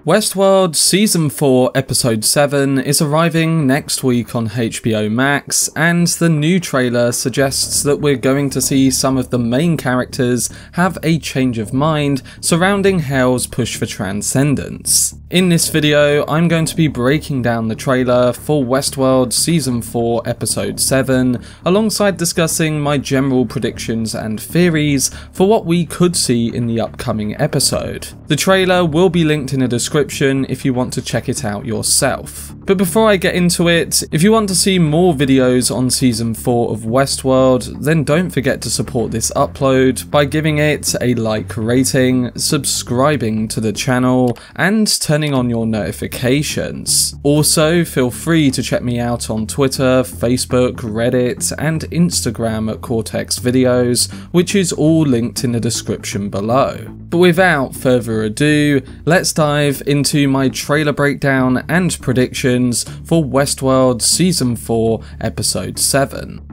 Westworld Season 4 Episode 7 is arriving next week on HBO Max, and the new trailer suggests that we're going to see some of the main characters have a change of mind surrounding Hale's push for transcendence. In this video, I'm going to be breaking down the trailer for Westworld Season 4 Episode 7, alongside discussing my general predictions and theories for what we could see in the upcoming episode. The trailer will be linked in a description if you want to check it out yourself. But before I get into it, if you want to see more videos on Season 4 of Westworld, then don't forget to support this upload by giving it a like rating, subscribing to the channel, and turning on your notifications. Also, feel free to check me out on Twitter, Facebook, Reddit, and Instagram at Cortex Videos, which is all linked in the description below. But without further ado, let's dive into my trailer breakdown and predictions for Westworld Season 4 Episode 7.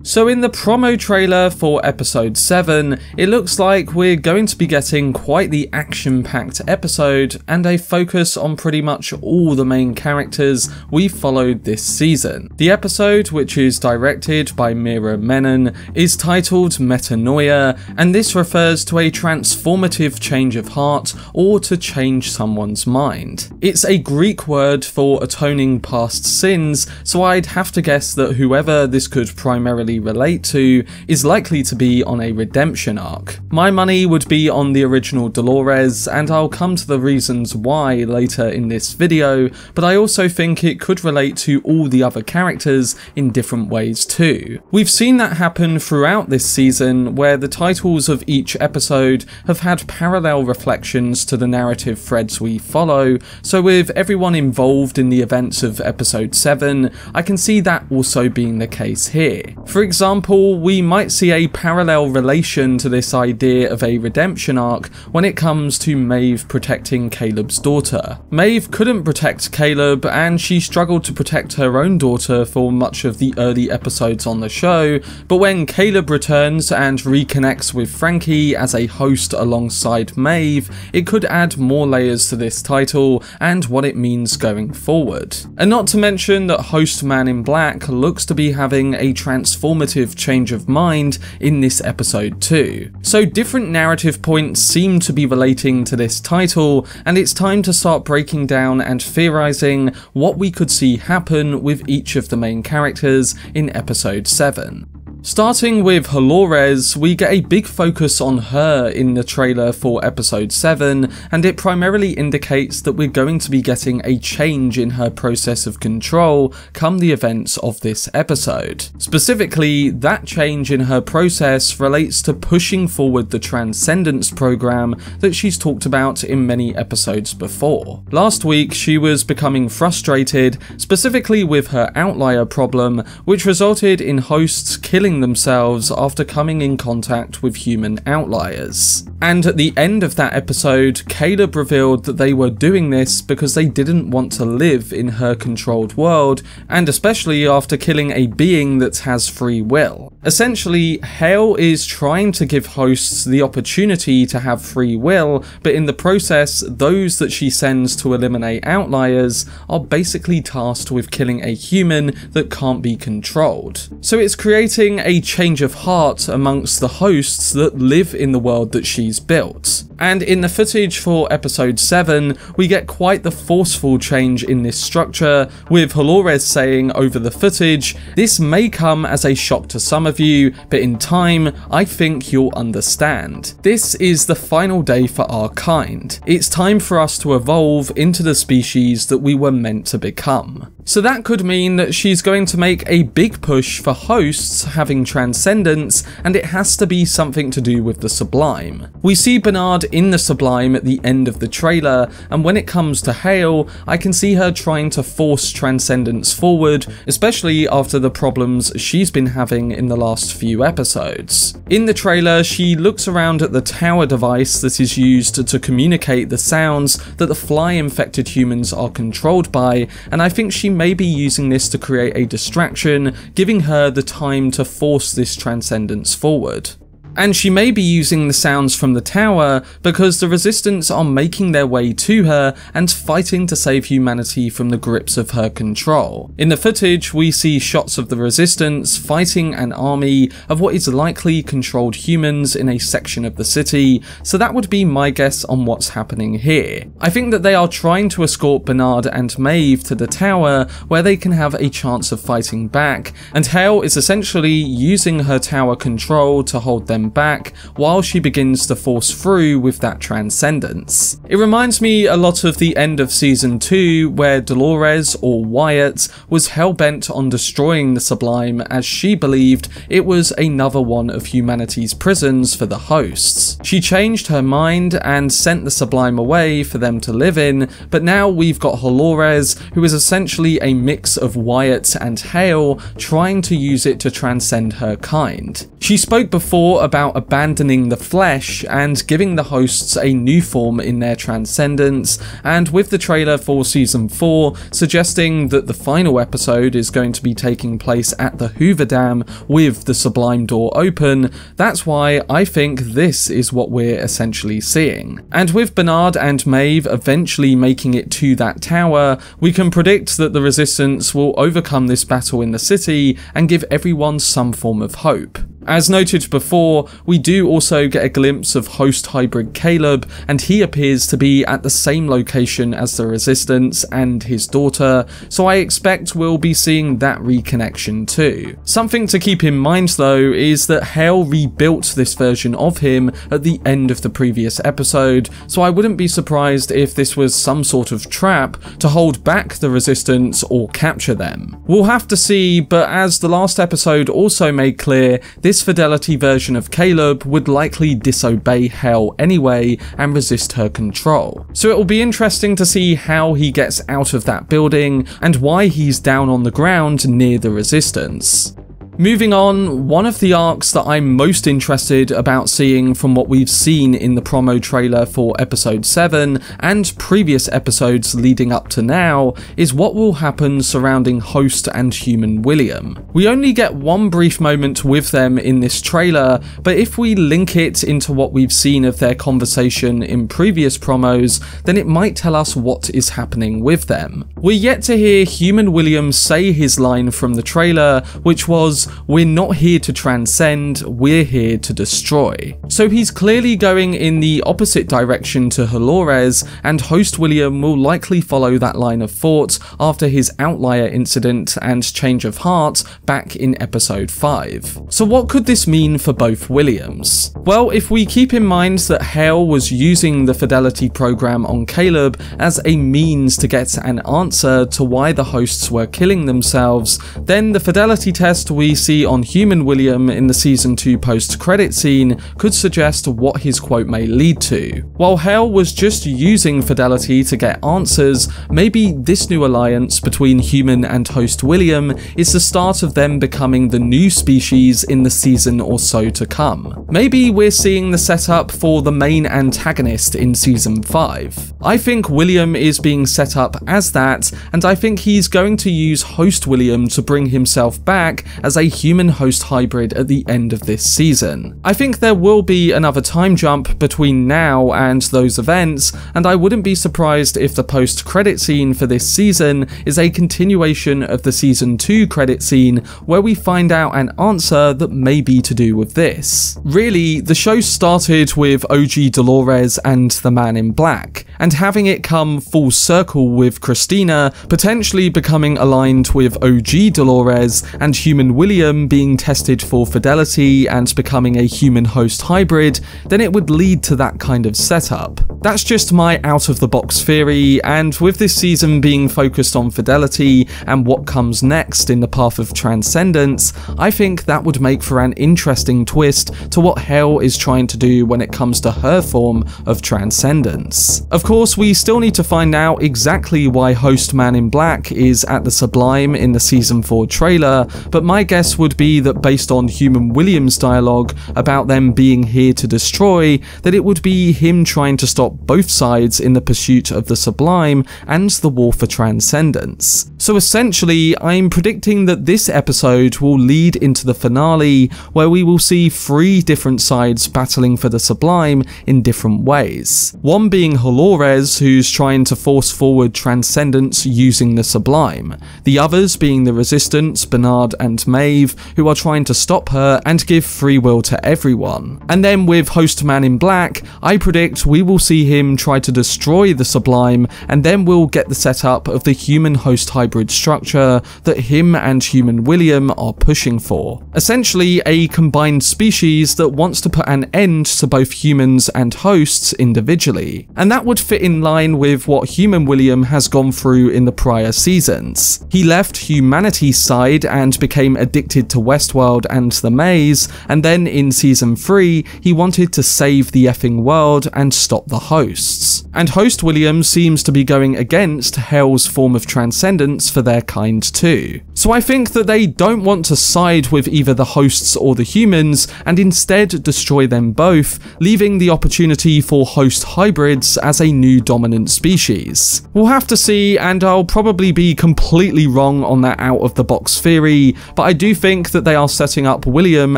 So in the promo trailer for Episode 7, it looks like we're going to be getting quite the action-packed episode and a focus on pretty much all the main characters we followed this season. The episode, which is directed by Mira Menon, is titled Metanoia, and this refers to a transformative change of heart or to change someone's mind. It's a Greek word for atoning past sins, so I'd have to guess that whoever this could primarily relate to is likely to be on a redemption arc. My money would be on the original Dolores, and I'll come to the reasons why later in this video, but I also think it could relate to all the other characters in different ways too. We've seen that happen throughout this season, where the titles of each episode have had parallel reflections to the narrative threads we follow, so with everyone involved in the events of Episode 7, I can see that also being the case here. For example, we might see a parallel relation to this idea of a redemption arc when it comes to Maeve protecting Caleb's daughter. Maeve couldn't protect Caleb, and she struggled to protect her own daughter for much of the early episodes on the show, but when Caleb returns and reconnects with Frankie as a host alongside Maeve, it could add more layers to this title and what it means going forward. And not to mention that host Man in Black looks to be having a transformative change of mind in this episode too. So different narrative points seem to be relating to this title, and it's time to start breaking down and theorizing what we could see happen with each of the main characters in Episode 7. Starting with Dolores, we get a big focus on her in the trailer for Episode 7, and it primarily indicates that we're going to be getting a change in her process of control come the events of this episode. Specifically, that change in her process relates to pushing forward the Transcendence program that she's talked about in many episodes before. Last week, she was becoming frustrated, specifically with her outlier problem, which resulted in hosts killing themselves after coming in contact with human outliers. And at the end of that episode, Caleb revealed that they were doing this because they didn't want to live in her controlled world, and especially after killing a being that has free will. Essentially, Hale is trying to give hosts the opportunity to have free will, but in the process, those that she sends to eliminate outliers are basically tasked with killing a human that can't be controlled. So it's creating a change of heart amongst the hosts that live in the world that she's built. And in the footage for Episode 7, we get quite the forceful change in this structure, with Dolores saying over the footage, "This may come as a shock to some of you, but in time, I think you'll understand. This is the final day for our kind. It's time for us to evolve into the species that we were meant to become." So that could mean that she's going to make a big push for hosts having transcendence, and it has to be something to do with the Sublime. We see Bernard in the Sublime at the end of the trailer, and when it comes to Hale, I can see her trying to force transcendence forward, especially after the problems she's been having in the last few episodes. In the trailer, she looks around at the tower device that is used to communicate the sounds that the fly-infected humans are controlled by, and I think she may be using this to create a distraction, giving her the time to force this transcendence forward. And she may be using the sounds from the tower because the Resistance are making their way to her and fighting to save humanity from the grips of her control. In the footage, we see shots of the Resistance fighting an army of what is likely controlled humans in a section of the city, so that would be my guess on what's happening here. I think that they are trying to escort Bernard and Maeve to the tower where they can have a chance of fighting back, and Hale is essentially using her tower control to hold them back while she begins to force through with that transcendence. It reminds me a lot of the end of season 2 where Dolores, or Wyatt, was hell-bent on destroying the Sublime as she believed it was another one of humanity's prisons for the hosts. She changed her mind and sent the Sublime away for them to live in, but now we've got Dolores, who is essentially a mix of Wyatt and Hale, trying to use it to transcend her kind. She spoke before about abandoning the flesh and giving the hosts a new form in their transcendence, and with the trailer for season 4 suggesting that the final episode is going to be taking place at the Hoover Dam with the Sublime door open, that's why I think this is what we're essentially seeing. And with Bernard and Maeve eventually making it to that tower, we can predict that the Resistance will overcome this battle in the city and give everyone some form of hope. As noted before, we do also get a glimpse of host hybrid Caleb, and he appears to be at the same location as the Resistance and his daughter, so I expect we'll be seeing that reconnection too. Something to keep in mind though is that Hale rebuilt this version of him at the end of the previous episode, so I wouldn't be surprised if this was some sort of trap to hold back the Resistance or capture them. We'll have to see, but as the last episode also made clear, this Fidelity version of Caleb would likely disobey Hale anyway and resist her control. So it will be interesting to see how he gets out of that building and why he's down on the ground near the Resistance. Moving on, one of the arcs that I'm most interested about seeing from what we've seen in the promo trailer for episode 7 and previous episodes leading up to now is what will happen surrounding Host and Human William. We only get one brief moment with them in this trailer, but if we link it into what we've seen of their conversation in previous promos, then it might tell us what is happening with them. We're yet to hear Human William say his line from the trailer, which was, "We're not here to transcend, we're here to destroy." So he's clearly going in the opposite direction to Dolores, and Host William will likely follow that line of thought after his outlier incident and change of heart back in episode 5. So what could this mean for both Williams? Well, if we keep in mind that Hale was using the Fidelity program on Caleb as a means to get an answer to why the hosts were killing themselves, then the Fidelity test we see on Human William in the season 2 post-credit scene could suggest what his quote may lead to. While Hale was just using Fidelity to get answers, maybe this new alliance between Human and Host William is the start of them becoming the new species in the season or so to come. Maybe we're seeing the setup for the main antagonist in season 5. I think William is being set up as that, and I think he's going to use Host William to bring himself back as a human-host hybrid at the end of this season. I think there will be another time jump between now and those events, and I wouldn't be surprised if the post-credit scene for this season is a continuation of the season 2 credit scene where we find out an answer that may be to do with this. Really, the show started with OG Dolores and the Man in Black, and having it come full circle with Christina potentially becoming aligned with OG Dolores and Human William being tested for fidelity and becoming a human-host hybrid, then it would lead to that kind of setup. That's just my out-of-the-box theory, and with this season being focused on fidelity and what comes next in the path of transcendence, I think that would make for an interesting twist to what Hale is trying to do when it comes to her form of transcendence. Of course, we still need to find out exactly why Host Man in Black is at the Sublime in the season 4 trailer, but my guess guess would be that based on Human Williams' dialogue about them being here to destroy, that it would be him trying to stop both sides in the pursuit of the sublime and the war for transcendence. So essentially, I'm predicting that this episode will lead into the finale, where we will see 3 different sides battling for the sublime in different ways. One being Halores, who's trying to force forward transcendence using the sublime. The others being the Resistance, Bernard and Maeve, who are trying to stop her and give free will to everyone. And then with Host Man in Black, I predict we will see him try to destroy the sublime, and then we'll get the setup of the human-host hybrid structure that him and Human William are pushing for. Essentially a combined species that wants to put an end to both humans and hosts individually. And that would fit in line with what Human William has gone through in the prior seasons. He left humanity's side and became addicted to Westworld and the maze, and then in season 3 he wanted to save the effing world and stop the hosts. And Host William seems to be going against Hell's form of transcendence for their kind too. So I think that they don't want to side with either the hosts or the humans, and instead destroy them both, leaving the opportunity for host hybrids as a new dominant species. We'll have to see, and I'll probably be completely wrong on that out of the box theory, but I do think that they are setting up William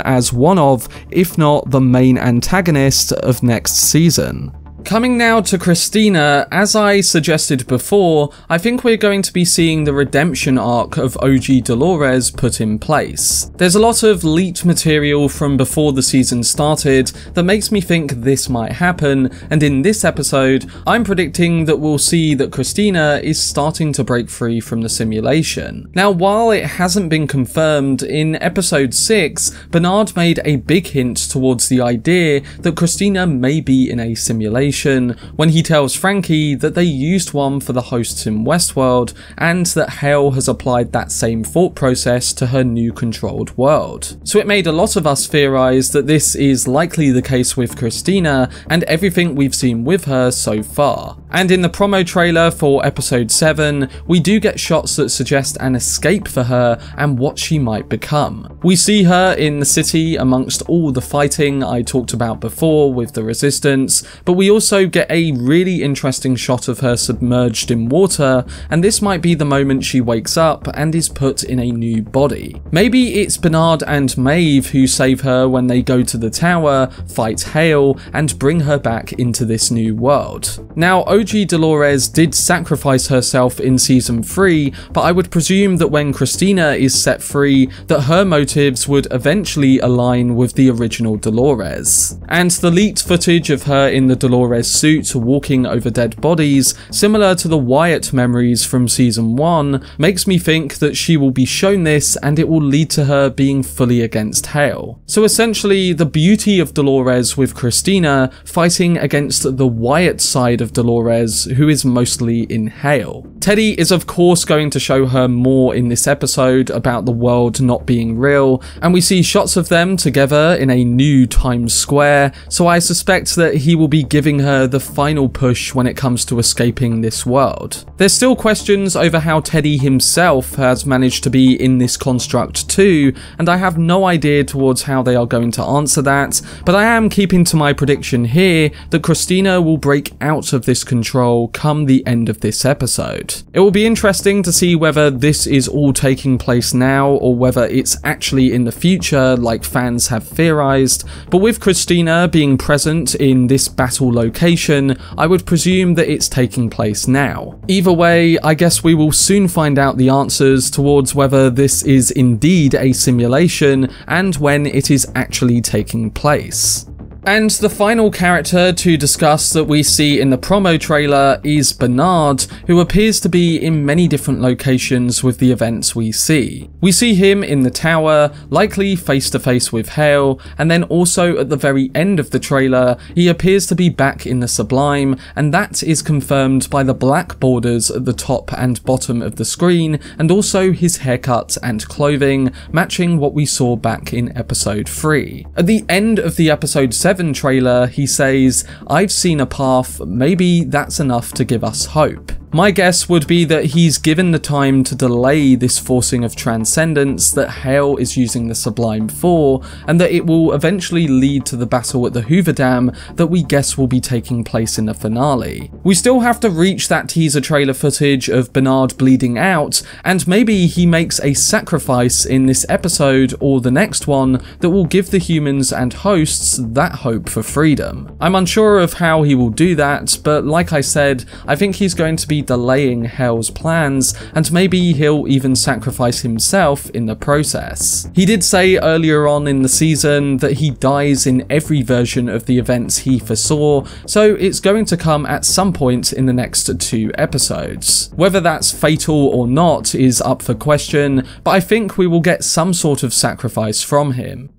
as one of, if not the main antagonist of next season. Coming now to Christina, as I suggested before, I think we're going to be seeing the redemption arc of OG Dolores put in place. There's a lot of leaked material from before the season started that makes me think this might happen, and in this episode, I'm predicting that we'll see that Christina is starting to break free from the simulation. Now, while it hasn't been confirmed, in episode 6, Bernard made a big hint towards the idea that Christina may be in a simulation, when he tells Frankie that they used one for the hosts in Westworld, and that Hale has applied that same thought process to her new controlled world. So it made a lot of us theorize that this is likely the case with Christina and everything we've seen with her so far. And in the promo trailer for episode 7, we do get shots that suggest an escape for her and what she might become. We see her in the city amongst all the fighting I talked about before with the Resistance, but we also get a really interesting shot of her submerged in water, and this might be the moment she wakes up and is put in a new body. Maybe it's Bernard and Maeve who save her when they go to the tower, fight Hale, and bring her back into this new world. Now, OG Dolores did sacrifice herself in season 3, but I would presume that when Christina is set free, that her motives would eventually align with the original Dolores. And the leaked footage of her in the Dolores suit walking over dead bodies, similar to the Wyatt memories from season 1, makes me think that she will be shown this and it will lead to her being fully against Hale. So essentially, the beauty of Dolores with Christina fighting against the Wyatt side of Dolores, who is mostly in Hale. Teddy is of course going to show her more in this episode about the world not being real, and we see shots of them together in a new Times Square, so I suspect that he will be giving her the final push when it comes to escaping this world. There's still questions over how Teddy himself has managed to be in this construct too, and I have no idea towards how they are going to answer that, but I am keeping to my prediction here that Christina will break out of this control come the end of this episode. It will be interesting to see whether this is all taking place now or whether it's actually in the future like fans have theorized, but with Christina being present in this battle location, I would presume that it's taking place now. Either way, I guess we will soon find out the answers towards whether this is indeed a simulation and when it is actually taking place. And the final character to discuss that we see in the promo trailer is Bernard, who appears to be in many different locations with the events we see. We see him in the tower, likely face to face with Hale, and then also at the very end of the trailer, he appears to be back in the Sublime, and that is confirmed by the black borders at the top and bottom of the screen, and also his haircut and clothing, matching what we saw back in episode 3. At the end of the episode 7 trailer, he says, "I've seen a path, maybe that's enough to give us hope." My guess would be that he's given the time to delay this forcing of transcendence that Hale is using the Sublime for, and that it will eventually lead to the battle at the Hoover Dam that we guess will be taking place in the finale. We still have to reach that teaser trailer footage of Bernard bleeding out, and maybe he makes a sacrifice in this episode or the next one that will give the humans and hosts that hope for freedom. I'm unsure of how he will do that, but like I said, I think he's going to be delaying Hale's plans, and maybe he'll even sacrifice himself in the process. He did say earlier on in the season that he dies in every version of the events he foresaw, so it's going to come at some point in the next 2 episodes. Whether that's fatal or not is up for question, but I think we will get some sort of sacrifice from him.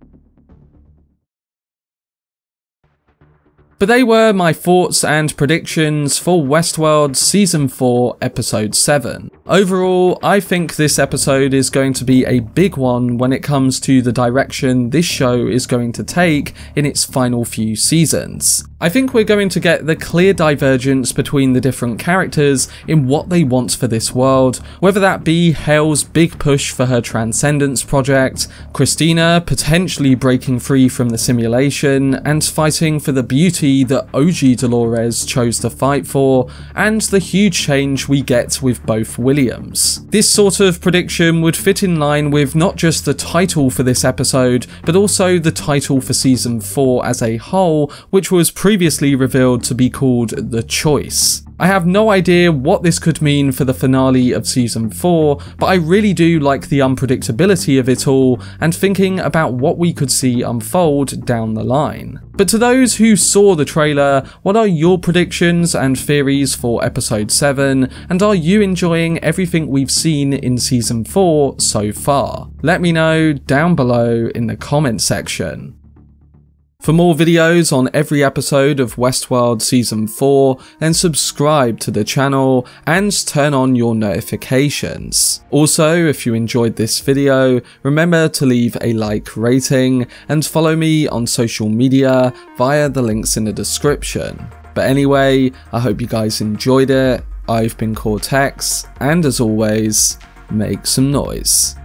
But they were my thoughts and predictions for Westworld Season 4 Episode 7. Overall, I think this episode is going to be a big one when it comes to the direction this show is going to take in its final few seasons. I think we're going to get the clear divergence between the different characters in what they want for this world, whether that be Hale's big push for her Transcendence project, Christina potentially breaking free from the simulation and fighting for the beauty that OG Dolores chose to fight for, and the huge change we get with both Williams. This sort of prediction would fit in line with not just the title for this episode, but also the title for Season 4 as a whole, which was previously revealed to be called The Choice. I have no idea what this could mean for the finale of Season 4, but I really do like the unpredictability of it all and thinking about what we could see unfold down the line. But to those who saw the trailer, what are your predictions and theories for Episode 7, and are you enjoying everything we've seen in Season 4 so far? Let me know down below in the comment section. For more videos on every episode of Westworld Season 4, then subscribe to the channel and turn on your notifications. Also, if you enjoyed this video, remember to leave a like rating and follow me on social media via the links in the description. But anyway, I hope you guys enjoyed it. I've been Cortex, and as always, make some noise.